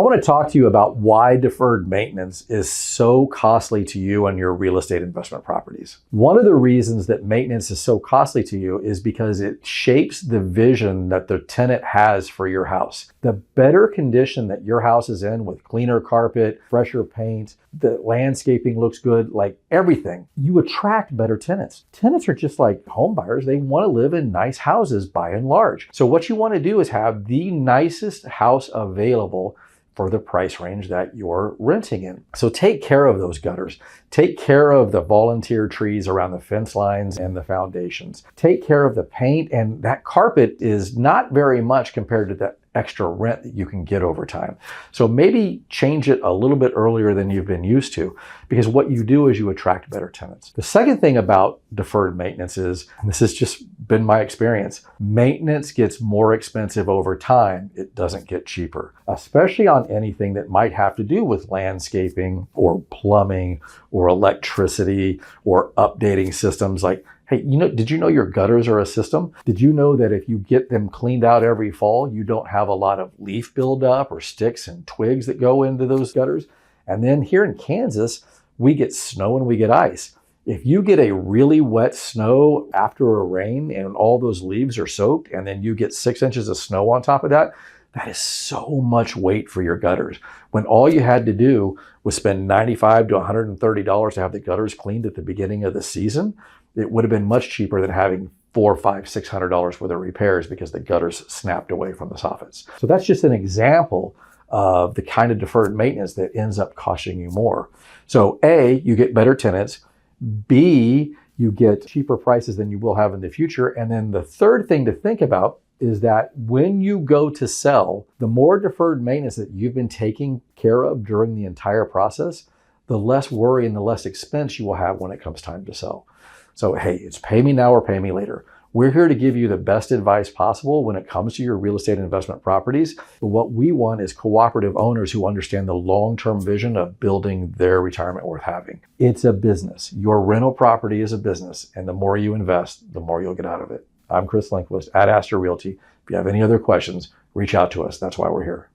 want to talk to you about why deferred maintenance is so costly to you on your real estate investment properties. One of the reasons that maintenance is so costly to you is because it shapes the vision that the tenant has for your house. The better condition that your house is in, with cleaner carpet, fresher paint, the landscaping looks good, like everything, you attract better tenants. Tenants are just like home buyers. They want to live in nice houses by and large. So what you want to do is have the nicest house available for the price range that you're renting in. So take care of those gutters. Take care of the volunteer trees around the fence lines and the foundations. Take care of the paint, and that carpet is not very much compared to the extra rent that you can get over time. So maybe change it a little bit earlier than you've been used to, because what you do is you attract better tenants. The second thing about deferred maintenance is, and this has just been my experience, maintenance gets more expensive over time. It doesn't get cheaper, especially on anything that might have to do with landscaping or plumbing or electricity or updating systems. Like, hey, did you know your gutters are a system? Did you know that if you get them cleaned out every fall, you don't have a lot of leaf buildup or sticks and twigs that go into those gutters? And then here in Kansas, we get snow and we get ice. If you get a really wet snow after a rain and all those leaves are soaked, and then you get 6 inches of snow on top of that, that is so much weight for your gutters. When all you had to do was spend $95 to $130 to have the gutters cleaned at the beginning of the season, it would have been much cheaper than having $400, $500, $600 worth of repairs because the gutters snapped away from the soffits. So that's just an example of the kind of deferred maintenance that ends up costing you more. So A, you get better tenants. B, you get cheaper prices than you will have in the future. And then the third thing to think about is that when you go to sell, the more deferred maintenance that you've been taking care of during the entire process, the less worry and the less expense you will have when it comes time to sell. So, hey, it's pay me now or pay me later. We're here to give you the best advice possible when it comes to your real estate investment properties. But what we want is cooperative owners who understand the long-term vision of building their retirement worth having. It's a business. Your rental property is a business, and the more you invest, the more you'll get out of it. I'm Chris Lindquist at Astra Realty. If you have any other questions, reach out to us. That's why we're here.